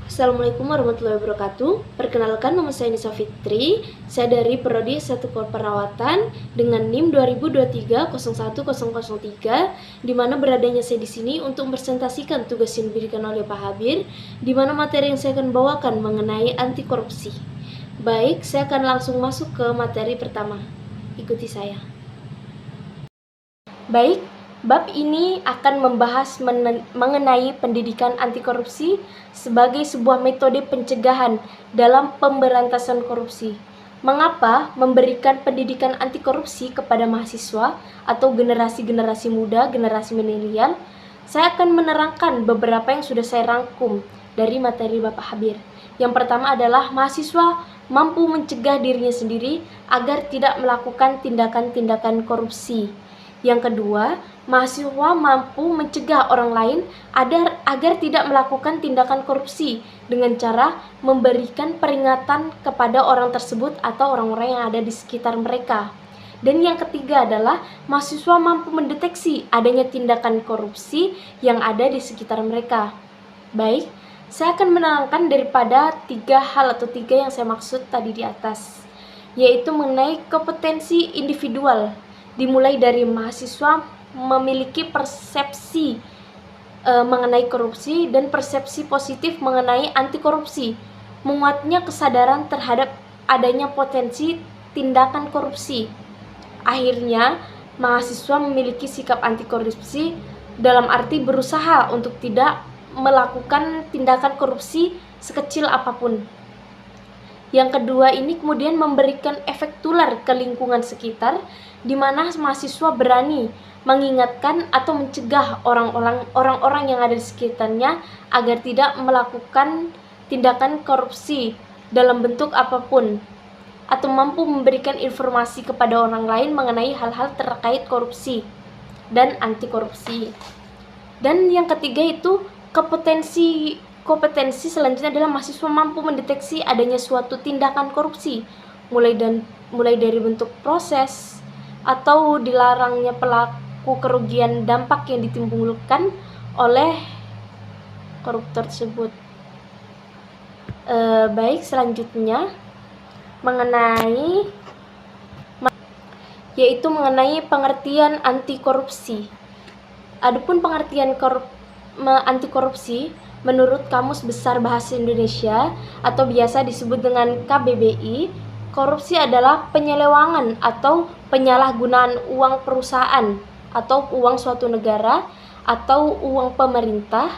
Assalamualaikum warahmatullahi wabarakatuh. Perkenalkan, nama saya Nisa Fitri. Saya dari Prodi S1 Keperawatan dengan NIM 2023-01003, di mana beradanya saya di sini untuk mempresentasikan tugas yang diberikan oleh Pak Habir, di mana materi yang saya akan bawakan mengenai anti korupsi. Baik, saya akan langsung masuk ke materi pertama. Ikuti saya. Baik, bab ini akan membahas mengenai pendidikan anti korupsi sebagai sebuah metode pencegahan dalam pemberantasan korupsi. Mengapa memberikan pendidikan anti korupsi kepada mahasiswa atau generasi-generasi muda, generasi milenial? Saya akan menerangkan beberapa yang sudah saya rangkum dari materi Bapak Habir. Yang pertama adalah mahasiswa mampu mencegah dirinya sendiri agar tidak melakukan tindakan-tindakan korupsi. Yang kedua, mahasiswa mampu mencegah orang lain agar tidak melakukan tindakan korupsi dengan cara memberikan peringatan kepada orang tersebut atau orang-orang yang ada di sekitar mereka. Dan yang ketiga adalah mahasiswa mampu mendeteksi adanya tindakan korupsi yang ada di sekitar mereka. Baik, saya akan menerangkan daripada tiga hal atau tiga yang saya maksud tadi di atas, yaitu mengenai kompetensi individual. Dimulai dari mahasiswa memiliki persepsi mengenai korupsi dan persepsi positif mengenai anti korupsi, menguatnya kesadaran terhadap adanya potensi tindakan korupsi. Akhirnya, mahasiswa memiliki sikap anti korupsi dalam arti berusaha untuk tidak melakukan tindakan korupsi sekecil apapun. Yang kedua ini kemudian memberikan efek tular ke lingkungan sekitar, di mana mahasiswa berani mengingatkan atau mencegah orang-orang yang ada di sekitarnya agar tidak melakukan tindakan korupsi dalam bentuk apapun, atau mampu memberikan informasi kepada orang lain mengenai hal-hal terkait korupsi dan anti korupsi. Dan yang ketiga itu kompetensi selanjutnya adalah mahasiswa mampu mendeteksi adanya suatu tindakan korupsi, mulai dari bentuk proses atau dilarangnya pelaku kerugian dampak yang ditimbulkan oleh koruptor tersebut. Baik, selanjutnya yaitu mengenai pengertian anti korupsi. Adapun pengertian anti korupsi menurut Kamus Besar Bahasa Indonesia atau biasa disebut dengan KBBI, korupsi adalah penyelewangan atau penyalahgunaan uang perusahaan atau uang suatu negara atau uang pemerintah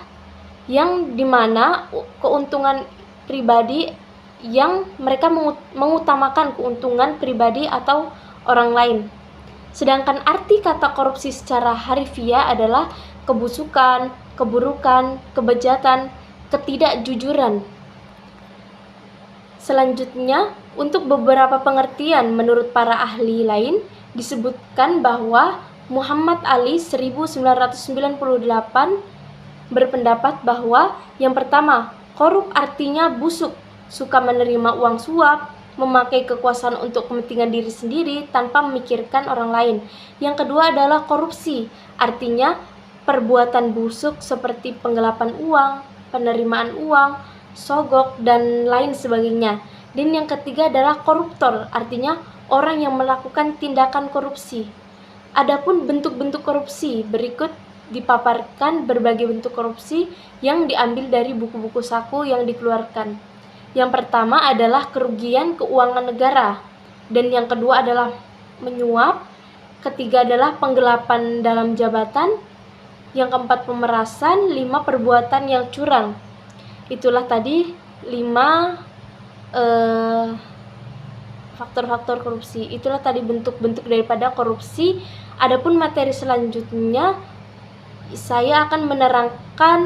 yang dimana keuntungan pribadi yang mereka mengutamakan keuntungan pribadi atau orang lain. Sedangkan arti kata korupsi secara harfiah adalah kebusukan, keburukan, kebejatan, ketidakjujuran. Selanjutnya, untuk beberapa pengertian menurut para ahli lain, disebutkan bahwa Muhammad Ali 1998 berpendapat bahwa yang pertama, korup artinya busuk, suka menerima uang suap, memakai kekuasaan untuk kepentingan diri sendiri tanpa memikirkan orang lain. Yang kedua adalah korupsi, artinya perbuatan busuk seperti penggelapan uang, penerimaan uang, sogok, dan lain sebagainya. Dan yang ketiga adalah koruptor, artinya orang yang melakukan tindakan korupsi. Adapun bentuk-bentuk korupsi, berikut dipaparkan berbagai bentuk korupsi yang diambil dari buku-buku saku yang dikeluarkan. Yang pertama adalah kerugian keuangan negara, dan yang kedua adalah menyuap, ketiga adalah penggelapan dalam jabatan, yang keempat pemerasan, 5 perbuatan yang curang. Itulah tadi 5 faktor-faktor korupsi. Itulah tadi bentuk-bentuk daripada korupsi. Adapun materi selanjutnya saya akan menerangkan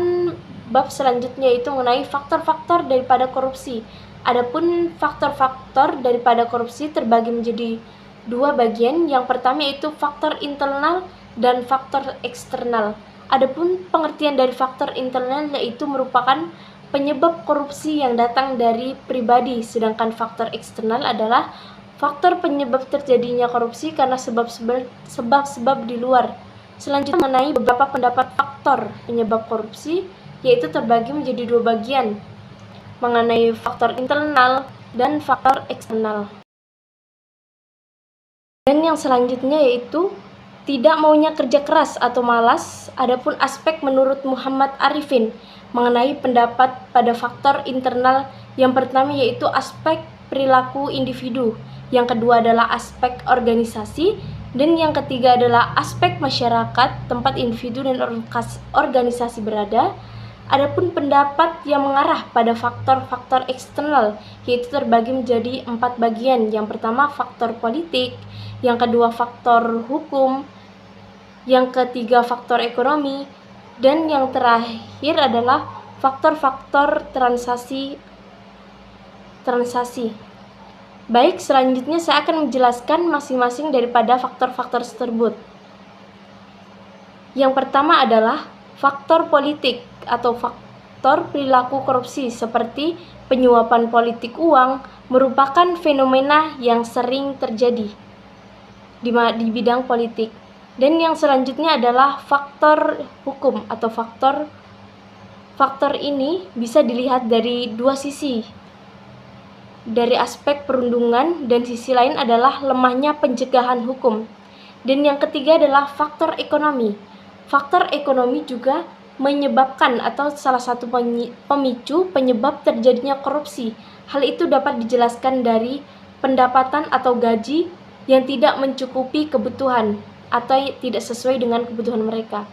bab selanjutnya itu mengenai faktor-faktor daripada korupsi. Adapun faktor-faktor daripada korupsi terbagi menjadi 2 bagian. Yang pertama yaitu faktor internal dan faktor eksternal. Adapun pengertian dari faktor internal yaitu merupakan penyebab korupsi yang datang dari pribadi, sedangkan faktor eksternal adalah faktor penyebab terjadinya korupsi karena sebab-sebab di luar. Selanjutnya mengenai beberapa pendapat faktor penyebab korupsi, yaitu terbagi menjadi 2 bagian. mengenai faktor internal dan faktor eksternal. Dan yang selanjutnya yaitu tidak maunya kerja keras atau malas. Adapun aspek menurut Muhammad Arifin mengenai pendapat pada faktor internal, yang pertama yaitu aspek perilaku individu, yang kedua adalah aspek organisasi, dan yang ketiga adalah aspek masyarakat tempat individu dan organisasi berada. Adapun pendapat yang mengarah pada faktor-faktor eksternal yaitu terbagi menjadi 4 bagian. Yang pertama faktor politik, yang kedua faktor hukum, yang ketiga faktor ekonomi, dan yang terakhir adalah faktor-faktor transaksi. Baik, selanjutnya saya akan menjelaskan masing-masing daripada faktor-faktor tersebut. Yang pertama adalah faktor politik atau faktor perilaku korupsi, seperti penyuapan politik uang merupakan fenomena yang sering terjadi di bidang politik. Dan yang selanjutnya adalah faktor hukum atau faktor ini bisa dilihat dari dua sisi, dari aspek perundungan, dan sisi lain adalah lemahnya pencegahan hukum. Dan yang ketiga adalah faktor ekonomi. Faktor ekonomi juga menyebabkan atau salah satu pemicu penyebab terjadinya korupsi. Hal itu dapat dijelaskan dari pendapatan atau gaji yang tidak mencukupi kebutuhan atau tidak sesuai dengan kebutuhan mereka.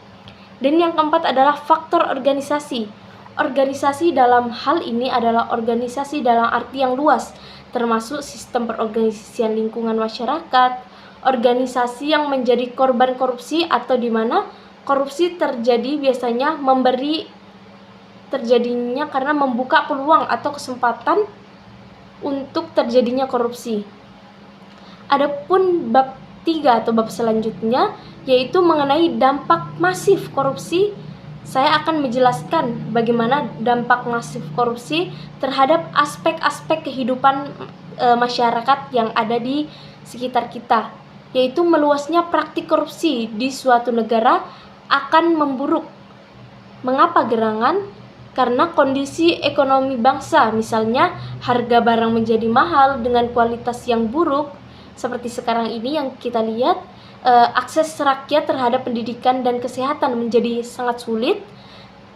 Dan yang keempat adalah faktor organisasi. Organisasi dalam hal ini adalah organisasi dalam arti yang luas, termasuk sistem perorganisasian lingkungan masyarakat, organisasi yang menjadi korban korupsi atau di mana korupsi terjadi biasanya terjadinya karena membuka peluang atau kesempatan untuk terjadinya korupsi. Adapun bab 3 atau bab selanjutnya yaitu mengenai dampak masif korupsi. Saya akan menjelaskan bagaimana dampak masif korupsi terhadap aspek-aspek kehidupan masyarakat yang ada di sekitar kita, yaitu meluasnya praktik korupsi di suatu negara akan memburuk. Mengapa gerangan? Karena kondisi ekonomi bangsa, misalnya harga barang menjadi mahal dengan kualitas yang buruk, seperti sekarang ini yang kita lihat, akses rakyat terhadap pendidikan dan kesehatan menjadi sangat sulit,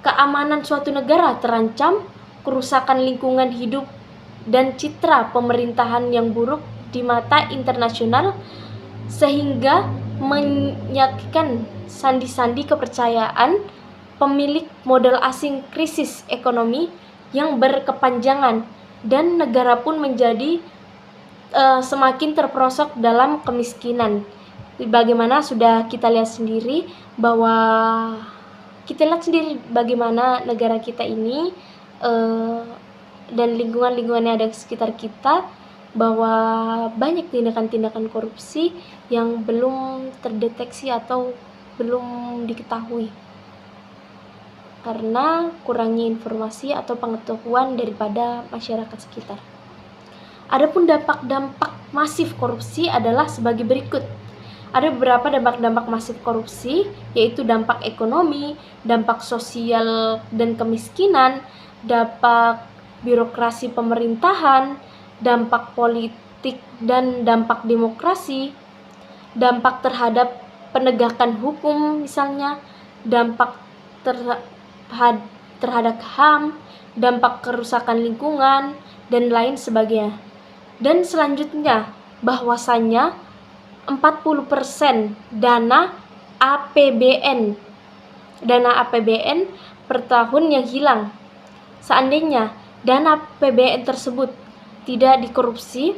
keamanan suatu negara terancam, kerusakan lingkungan hidup, dan citra pemerintahan yang buruk di mata internasional, sehingga menyakitkan sandi-sandi kepercayaan pemilik modal asing, krisis ekonomi yang berkepanjangan, dan negara pun menjadi semakin terperosok dalam kemiskinan. Bagaimana sudah kita lihat sendiri bagaimana negara kita ini dan lingkungan-lingkungan yang ada di sekitar kita, bahwa banyak tindakan-tindakan korupsi yang belum terdeteksi atau belum diketahui karena kurangnya informasi atau pengetahuan daripada masyarakat sekitar. Adapun dampak-dampak masif korupsi adalah sebagai berikut. Ada beberapa dampak-dampak masif korupsi, yaitu dampak ekonomi, dampak sosial dan kemiskinan, dampak birokrasi pemerintahan, dampak politik dan dampak demokrasi, dampak terhadap penegakan hukum misalnya, dampak terhadap HAM, dampak kerusakan lingkungan, dan lain sebagainya. Dan selanjutnya, bahwasannya 40% dana APBN per tahun yang hilang. Seandainya dana APBN tersebut tidak dikorupsi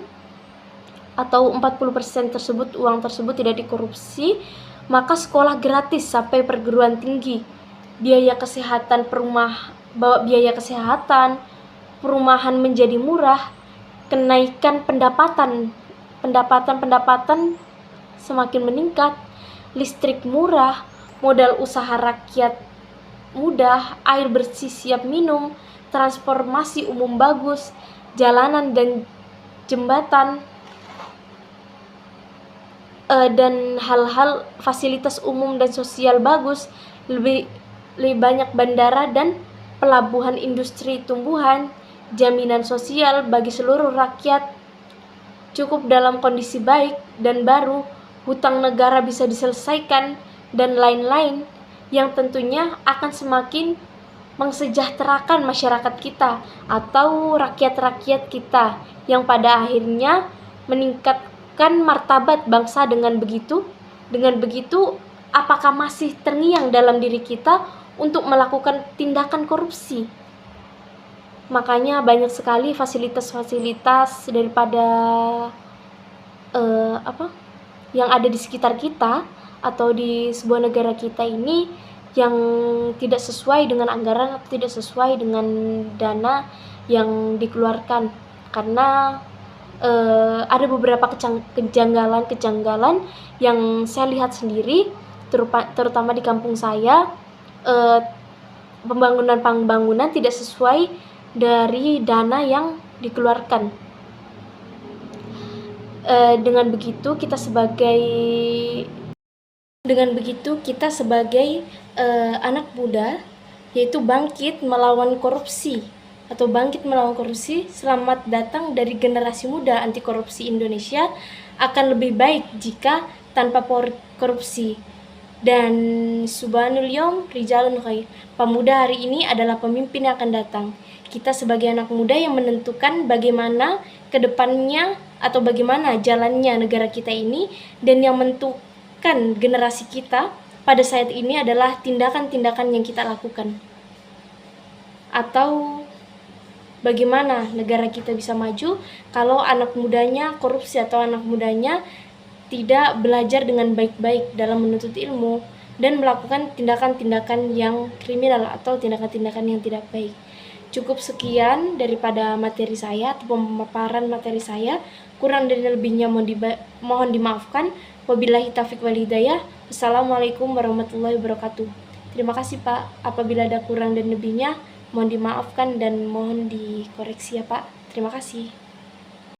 atau 40% tersebut, uang tersebut tidak dikorupsi, maka sekolah gratis sampai perguruan tinggi, biaya kesehatan perumahan menjadi murah, kenaikan pendapatan semakin meningkat, listrik murah, modal usaha rakyat mudah, air bersih siap minum, transportasi umum bagus, jalanan dan jembatan, dan hal-hal fasilitas umum dan sosial bagus, lebih banyak bandara dan pelabuhan industri tumbuhan, jaminan sosial bagi seluruh rakyat cukup dalam kondisi baik dan baru hutang negara bisa diselesaikan, dan lain-lain yang tentunya akan semakin mensejahterakan masyarakat kita atau rakyat-rakyat kita yang pada akhirnya meningkatkan martabat bangsa. Dengan begitu, apakah masih terngiang dalam diri kita untuk melakukan tindakan korupsi? Makanya banyak sekali fasilitas-fasilitas daripada yang ada di sekitar kita atau di sebuah negara kita ini yang tidak sesuai dengan anggaran atau tidak sesuai dengan dana yang dikeluarkan, karena ada beberapa kejanggalan yang saya lihat sendiri, terutama di kampung saya. Pembangunan tidak sesuai dari dana yang dikeluarkan. Dengan begitu kita sebagai anak muda yaitu bangkit melawan korupsi. Selamat datang dari generasi muda anti korupsi Indonesia akan lebih baik jika tanpa korupsi. Dan subhanul yom rijalun khair. Pemuda hari ini adalah pemimpin yang akan datang. Kita sebagai anak muda yang menentukan bagaimana kedepannya atau bagaimana jalannya negara kita ini, dan yang menentukan generasi kita pada saat ini adalah tindakan-tindakan yang kita lakukan. Atau bagaimana negara kita bisa maju kalau anak mudanya korupsi atau anak mudanya tidak belajar dengan baik-baik dalam menuntut ilmu dan melakukan tindakan-tindakan yang kriminal atau tindakan-tindakan yang tidak baik. Cukup sekian daripada materi saya atau pemaparan materi saya. Kurang dan lebihnya mohon dimaafkan. Wabillahi taufiq wal hidayah. Wassalamualaikum warahmatullahi wabarakatuh. Terima kasih Pak. Apabila ada kurang dan lebihnya mohon dimaafkan dan mohon dikoreksi ya Pak. Terima kasih.